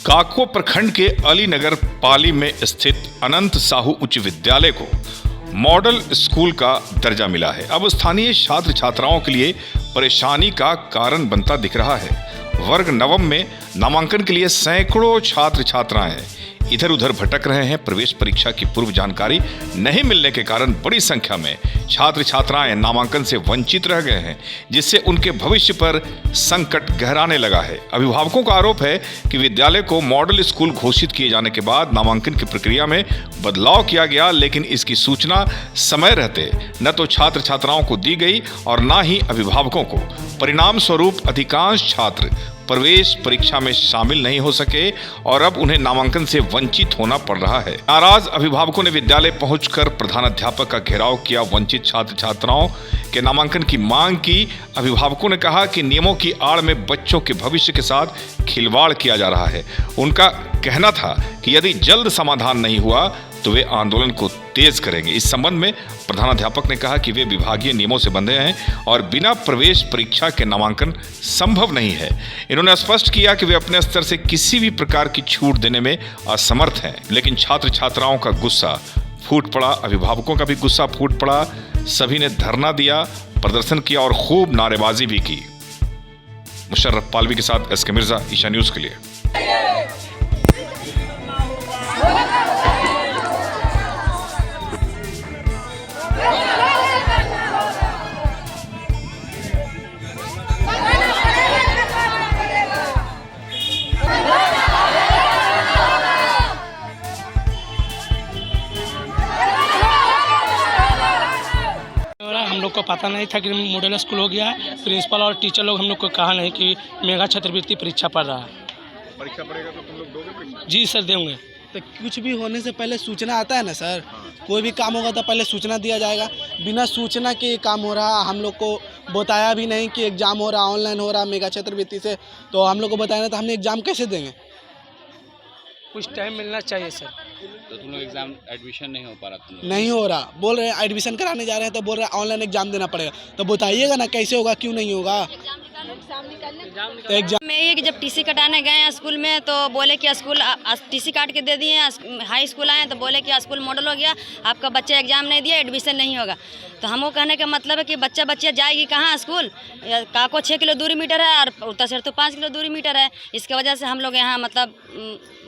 काको प्रखंड के अलीनगर पाली में स्थित अनंत साहू उच्च विद्यालय को मॉडल स्कूल का दर्जा मिला है। अब स्थानीय छात्र छात्राओं के लिए परेशानी का कारण बनता दिख रहा है। वर्ग नवम में नामांकन के लिए सैकड़ों छात्र छात्राएं इधर उधर भटक रहे हैं। प्रवेश परीक्षा की पूर्व जानकारी नहीं मिलने के कारण बड़ी संख्या में छात्र छात्राएं नामांकन से वंचित रह गए हैं, जिससे उनके भविष्य पर संकट गहराने लगा है। अभिभावकों का आरोप है कि विद्यालय को मॉडल स्कूल घोषित किए जाने के बाद नामांकन की प्रक्रिया में बदलाव किया गया, लेकिन इसकी सूचना समय रहते न तो छात्र छात्राओं को दी गई और न ही अभिभावकों को। परिणाम स्वरूप अधिकांश छात्र प्रवेश परीक्षा में शामिल नहीं हो सके और अब उन्हें नामांकन से वंचित होना पड़ रहा है। नाराज अभिभावकों ने विद्यालय पहुंचकर प्रधानाध्यापक का घेराव किया। वंचित छात्र छात्राओं के नामांकन की मांग की। अभिभावकों ने कहा कि नियमों की आड़ में बच्चों के भविष्य के साथ खिलवाड़ किया जा रहा है। उनका कहना था कि यदि जल्द समाधान नहीं हुआ तो वे आंदोलन को तेज करेंगे। इस संबंध में प्रधानाध्यापक ने कहा कि वे विभागीय नियमों से बंधे हैं और बिना प्रवेश परीक्षा के नामांकन संभव नहीं है। इन्होंने स्पष्ट किया कि वे अपने स्तर से किसी भी प्रकार की छूट देने में असमर्थ हैं, लेकिन छात्र छात्राओं का गुस्सा फूट पड़ा। अभिभावकों का भी गुस्सा फूट पड़ा। सभी ने धरना दिया, प्रदर्शन किया और खूब नारेबाजी भी की। मुशर्रफ पालवी के साथ एसके मिर्जा, ईशा न्यूज के लिए। हम लोग को पता नहीं था कि मॉडल स्कूल हो गया है। प्रिंसिपल और टीचर लोग हम लोग को कहा नहीं कि मेगा छात्रवृत्ति परीक्षा पड़ रहा है। परीक्षा पड़ेगा तो तुम लोग दोगे परीक्षा? जी सर, देंगे। तो कुछ भी होने से पहले सूचना आता है ना सर। कोई भी काम होगा तो पहले सूचना दिया जाएगा। बिना सूचना के काम हो रहा, हम लोग को बताया भी नहीं कि एग्ज़ाम हो रहा, ऑनलाइन हो रहा मेगा छात्रवृत्ति से, तो हम लोग को बताया ना तो हमने एग्ज़ाम कैसे देंगे? कुछ टाइम मिलना चाहिए सर। तो तुम लोग एग्जाम एडमिशन नहीं हो पा रहा? तुम नहीं हो रहा, बोल रहे हैं एडमिशन कराने जा रहे हैं तो बोल रहे हैं ऑनलाइन एग्ज़ाम देना पड़ेगा। तो बताइएगा ना कैसे होगा, क्यों नहीं होगा? तो एग्जाम में ये कि जब टीसी कटाने गए हैं स्कूल में तो बोले कि स्कूल टीसी काट के दे दिए। हाई स्कूल आए तो बोले कि स्कूल मॉडल हो गया, आपका बच्चा एग्जाम नहीं दिया, एडमिशन नहीं होगा। तो हमको कहने का मतलब है कि बच्चा जाएगी कहाँ स्कूल? काको 6 किलो दूरी मीटर है और उत्तर से तो 5 किलो दूरी मीटर है। इसके वजह से हम लोग यहाँ मतलब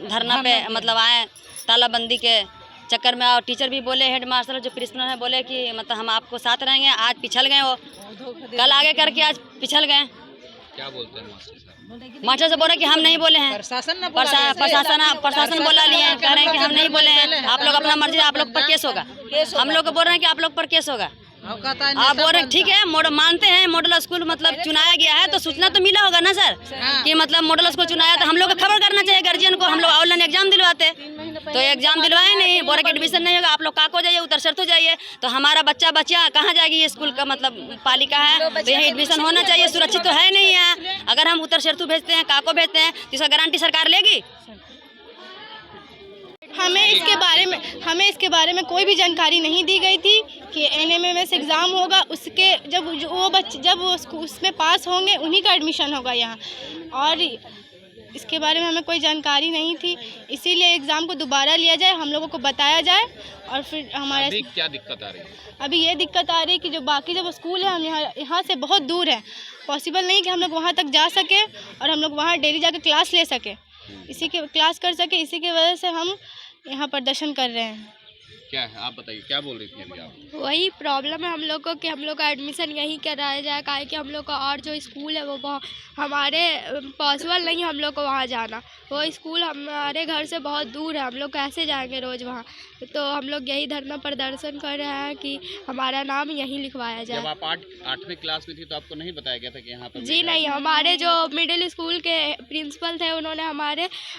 धरना पे मतलब आए, तालाबंदी के चक्कर में। और टीचर भी बोले, हेड मास्टर जो प्रिंसिपल है बोले कि मतलब हम आपको साथ रहेंगे। आज पिछल गए, वो कल आगे करके आज पिछल गए। क्या बोलते हैं मास्टर साहब? मास्टर से बोले कि हम नहीं बोले हैं, प्रशासन बोला लिए, कह रहे हैं कि हम नहीं बोले हैं, आप लोग अपना मर्जी, आप लोग पर केस होगा। हम लोग को बोल रहे हैं कि आप लोग पर केस होगा। आप बोल रहे हैं ठीक है, मानते हैं मॉडल स्कूल मतलब चुनाया गया है तो सूचना तो मिला होगा ना सर कि मतलब मॉडल स्कूल चुनाया, तो हम लोग को खबर करना चाहिए गार्जियन को। हम लोग ऑनलाइन एग्जाम दिलवाते तो एग्जाम दिलवाए नहीं, बोल रहे कि एडमिशन नहीं होगा, आप लोग काको जाइए, उत्तर सरतो जाइए। तो हमारा बच्चा कहाँ जाएगी? ये स्कूल का मतलब पालिका है तो यही एडमिशन होना चाहिए। सुरक्षित तो है नहीं है। अगर हम उत्तर सरतू भेजते हैं, काको भेजते हैं तो इसका गारंटी सरकार लेगी? हमें इसके बारे में कोई भी जानकारी नहीं दी गई थी कि एनएमएमएस एग्ज़ाम होगा। उसके जब वो बच्चे उसमें पास होंगे उन्हीं का एडमिशन होगा यहाँ, और इसके बारे में हमें कोई जानकारी नहीं थी। इसीलिए एग्ज़ाम को दोबारा लिया जाए, हम लोगों को बताया जाए। और फिर हमारा अभी क्या दिक्कत आ रही है? अभी ये दिक्कत आ रही है कि जो बाकी जब स्कूल है, हम यहाँ से बहुत दूर है, पॉसिबल नहीं कि हम लोग वहाँ तक जा सके और हम लोग वहाँ डेली जाकर क्लास ले सके, क्लास कर सके। इसी की वजह से हम यहाँ प्रदर्शन कर रहे हैं। क्या है, आप बताइए, क्या बोल रही थी अभी आप? वही प्रॉब्लम है हम लोग को कि हम लोग का एडमिशन यहीं कराया जाए, काहे कि हम लोग का और जो स्कूल है वो हमारे पॉसिबल नहीं हम लोग को वहाँ जाना। वो स्कूल हमारे घर से बहुत दूर है, हम लोग कैसे जाएंगे रोज़ वहाँ? तो हम लोग यही धरना प्रदर्शन कर रहे हैं कि हमारा नाम यहीं लिखवाया जाए। जब आप 8वीं क्लास में थी तो आपको नहीं बताया गया था कि यहाँ पर? जी नहीं, हमारे जो मिडिल स्कूल के प्रिंसिपल थे उन्होंने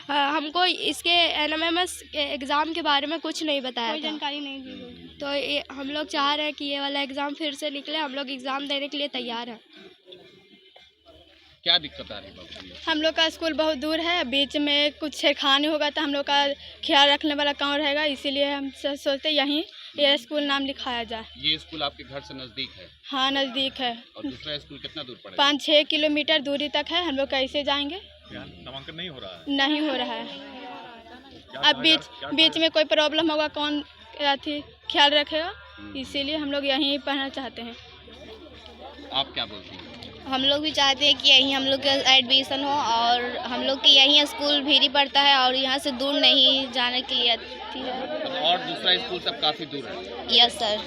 हमको इसके एनएमएमएस एग्ज़ाम के बारे में कुछ नहीं बताया, कोई जानकारी नहीं दी। तो हम लोग चाह रहे हैं कि ये वाला एग्ज़ाम फिर से निकले। हम लोग एग्ज़ाम देने के लिए तैयार हैं। क्या दिक्कत आ रही है? हम लोग का स्कूल बहुत दूर है, बीच में कुछ छेड़खानी होगा तो हम लोग का ख्याल रखने वाला कौन रहेगा? इसीलिए हम सोचते यहीं ये स्कूल नाम लिखाया जाए। ये स्कूल आपके घर से नज़दीक है? हाँ नज़दीक है। और दूसरा स्कूल कितना दूर पड़ेगा? 5-6 किलोमीटर दूरी तक है। हम लोग कैसे जाएंगे? यहाँ नामांकन नहीं हो रहा है? नहीं हो रहा है। क्या अब कहा जा- बीच में कोई प्रॉब्लम होगा, कौन ख्याल रखेगा? इसीलिए हम लोग यहीं पढ़ना चाहते हैं। आप क्या बोलती हैं? हम लोग भी चाहते हैं कि यहीं हम लोग का एडमिशन हो और हम लोग की यहीं स्कूल भीरी पड़ता है और यहाँ से दूर नहीं जाने के लिए थी है। और दूसरा स्कूल सब काफ़ी दूर है। Yes sir.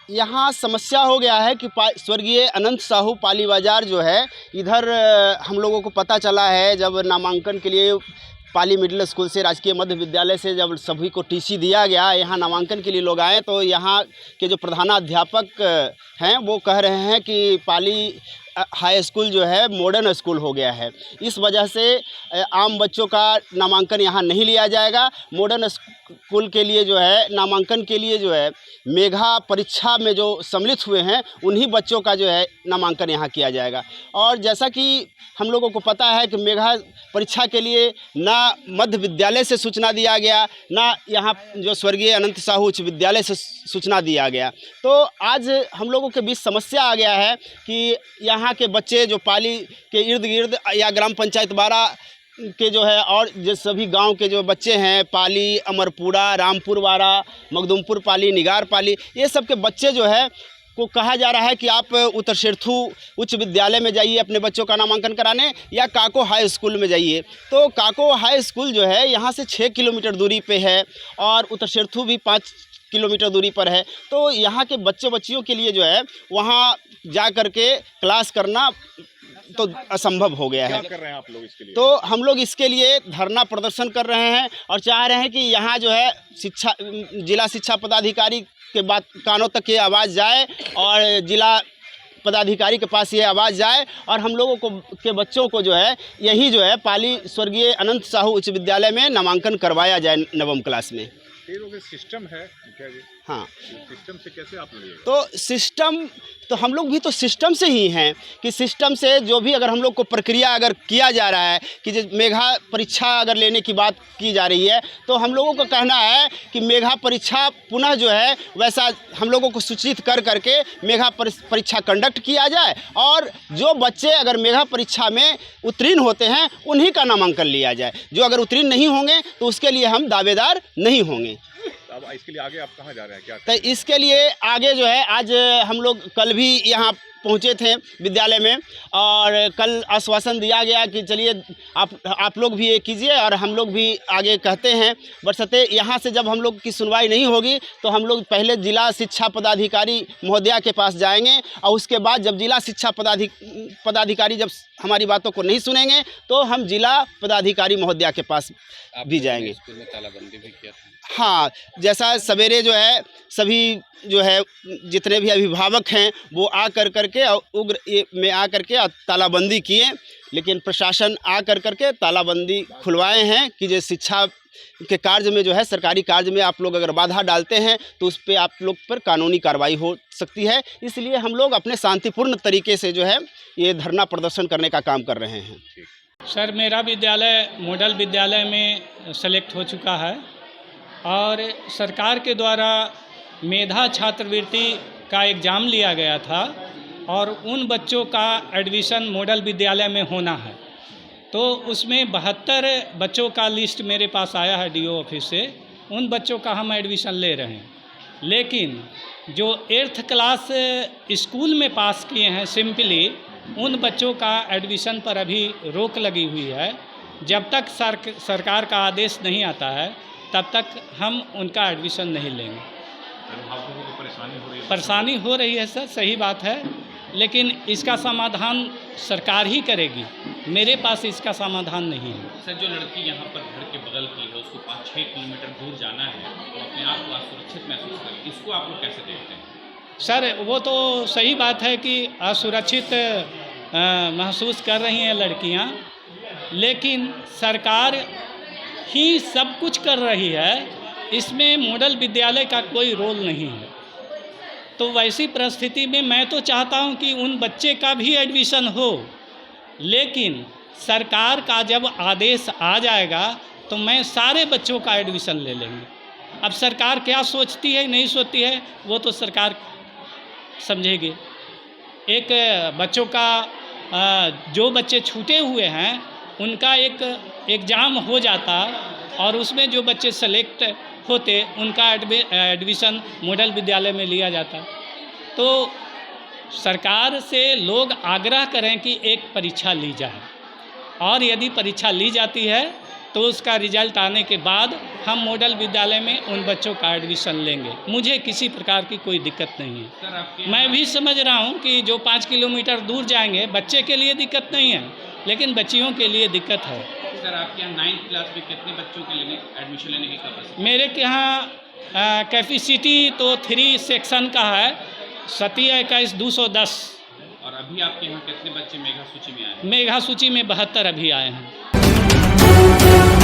यहाँ समस्या हो गया है कि स्वर्गीय अनंत साहू पाली बाज़ार जो है, इधर हम लोगों को पता चला है जब नामांकन के लिए पाली मिडिल स्कूल से, राजकीय मध्य विद्यालय से जब सभी को टीसी दिया गया, यहाँ नामांकन के लिए लोग आए तो यहाँ के जो प्रधानाध्यापक हैं वो कह रहे हैं कि पाली हाई स्कूल जो है मॉडर्न स्कूल हो गया है, इस वजह से आम बच्चों का नामांकन यहाँ नहीं लिया जाएगा। मॉडर्न स्कूल के लिए जो है नामांकन के लिए जो है मेधा परीक्षा में जो सम्मिलित हुए हैं उन्हीं बच्चों का जो है नामांकन यहाँ किया जाएगा। और जैसा कि हम लोगों को पता है कि मेधा परीक्षा के लिए ना मध्य विद्यालय से सूचना दिया गया, ना यहाँ जो स्वर्गीय अनंत साहू उच्च विद्यालय से सूचना दिया गया। तो आज हम लोगों के बीच समस्या आ गया है कि यहाँ के बच्चे जो पाली के इर्द गिर्द या ग्राम पंचायत बारा के जो है और जो सभी गांव के जो बच्चे हैं, पाली, अमरपुरा, रामपुर वारा, मखदुमपुर पाली, निगार पाली, ये सब के बच्चे जो है को कहा जा रहा है कि आप उत्तरशेरथू उच्च विद्यालय में जाइए अपने बच्चों का नामांकन कराने या काको हाई स्कूल में जाइए। तो काको हाई स्कूल जो है यहाँ से 6 किलोमीटर दूरी पे है और उत्तरशेरथू भी 5 किलोमीटर दूरी पर है। तो यहाँ के बच्चियों के लिए जो है वहाँ जा कर के क्लास करना तो असंभव हो गया है। क्या कर रहे हैं आप लोग इसके लिए? तो हम लोग इसके लिए धरना प्रदर्शन कर रहे हैं और चाह रहे हैं कि यहाँ जो है जिला शिक्षा पदाधिकारी के बात कानों तक ये आवाज़ जाए और जिला पदाधिकारी के पास ये आवाज़ जाए और हम लोगों को के बच्चों को जो है यही जो है पाली स्वर्गीय अनंत साहू उच्च विद्यालय में नामांकन करवाया जाए नवम क्लास में। सिस्टम है क्या जी? हाँ, सिस्टम से कैसे आप लोग? तो सिस्टम तो हम लोग भी तो सिस्टम से ही हैं कि सिस्टम से जो भी अगर हम लोग को प्रक्रिया अगर किया जा रहा है कि जो मेधा परीक्षा अगर लेने की बात की जा रही है तो हम लोगों का कहना है कि मेधा परीक्षा पुनः जो है वैसा हम लोगों को सूचित कर करके मेधा परीक्षा कंडक्ट किया जाए और जो बच्चे अगर मेधा परीक्षा में उत्तीर्ण होते हैं उन्हीं का नामांकन लिया जाए। जो अगर उत्तीर्ण नहीं होंगे तो उसके लिए हम दावेदार नहीं होंगे। अब इसके लिए आगे आप कहाँ जा रहे हैं? क्या तो इसके लिए आगे जो है आज हम लोग कल भी यहाँ पहुँचे थे विद्यालय में और कल आश्वासन दिया गया कि चलिए आप लोग भी ये कीजिए और हम लोग भी आगे कहते हैं। बरसते यहाँ से जब हम लोग की सुनवाई नहीं होगी तो हम लोग पहले जिला शिक्षा पदाधिकारी महोदया के पास जाएंगे और उसके बाद जब जिला शिक्षा पदाधिकारी जब हमारी बातों को नहीं सुनेंगे तो हम जिला पदाधिकारी महोदया के पास भी जाएंगे। स्कूल में तालाबंदी भी किया था। हाँ, जैसा सवेरे जो है सभी जो है जितने भी अभिभावक हैं वो आ करके और उग्र में आ करके तालाबंदी किए, लेकिन प्रशासन आ करके तालाबंदी खुलवाए हैं कि जो शिक्षा के कार्य में जो है सरकारी कार्य में आप लोग अगर बाधा डालते हैं तो उस पर आप लोग पर कानूनी कार्रवाई हो सकती है। इसलिए हम लोग अपने शांतिपूर्ण तरीके से जो है ये धरना प्रदर्शन करने का काम कर रहे हैं। सर, मेरा विद्यालय मॉडल विद्यालय में सेलेक्ट हो चुका है और सरकार के द्वारा मेधा छात्रवृत्ति का एग्ज़ाम लिया गया था और उन बच्चों का एडमिशन मॉडल विद्यालय में होना है। तो उसमें 72 बच्चों का लिस्ट मेरे पास आया है डीओ ऑफिस से, उन बच्चों का हम एडमिशन ले रहे हैं। लेकिन जो 8th क्लास स्कूल में पास किए हैं सिंपली, उन बच्चों का एडमिशन पर अभी रोक लगी हुई है। जब तक सरकार का आदेश नहीं आता है तब तक हम उनका एडमिशन नहीं लेंगे। अभिभावकों को परेशानी हो रही है? परेशानी हो रही है सर, सही बात है, लेकिन इसका समाधान सरकार ही करेगी, मेरे पास इसका समाधान नहीं है। सर, जो लड़की यहाँ पर घर के बगल की है उसको 5-6 किलोमीटर दूर जाना है तो अपने आप को असुरक्षित महसूस करें, इसको आप लोग कैसे देखते हैं? सर, वो तो सही बात है कि असुरक्षित महसूस कर रही हैं लड़कियाँ, लेकिन सरकार ही सब कुछ कर रही है, इसमें मॉडल विद्यालय का कोई रोल नहीं है। तो वैसी परिस्थिति में मैं तो चाहता हूं कि उन बच्चे का भी एडमिशन हो, लेकिन सरकार का जब आदेश आ जाएगा तो मैं सारे बच्चों का एडमिशन ले लेंगे। अब सरकार क्या सोचती है नहीं सोचती है वो तो सरकार समझेगी। एक बच्चों का जो बच्चे छूटे हुए हैं उनका एक एग्ज़ाम हो जाता और उसमें जो बच्चे सेलेक्ट होते उनका एडमिशन मॉडल विद्यालय में लिया जाता। तो सरकार से लोग आग्रह करें कि एक परीक्षा ली जाए और यदि परीक्षा ली जाती है तो उसका रिजल्ट आने के बाद हम मॉडल विद्यालय में उन बच्चों का एडमिशन लेंगे। मुझे किसी प्रकार की कोई दिक्कत नहीं है। सर आपके मैं भी समझ रहा हूँ कि जो 5 किलोमीटर दूर जाएंगे बच्चे के लिए दिक्कत नहीं है, लेकिन बच्चियों के लिए दिक्कत है। सर आपके यहाँ 9th क्लास में कितने बच्चों के लिए एडमिशन लेने की कैपेसिटी? मेरे के यहाँ कैपेसिटी तो 3 सेक्शन का है, 27, 21, 210। और अभी आपके यहाँ कितने बच्चे मेगा सूची में आए हैं? मेघा सूची में 72 अभी आए हैं।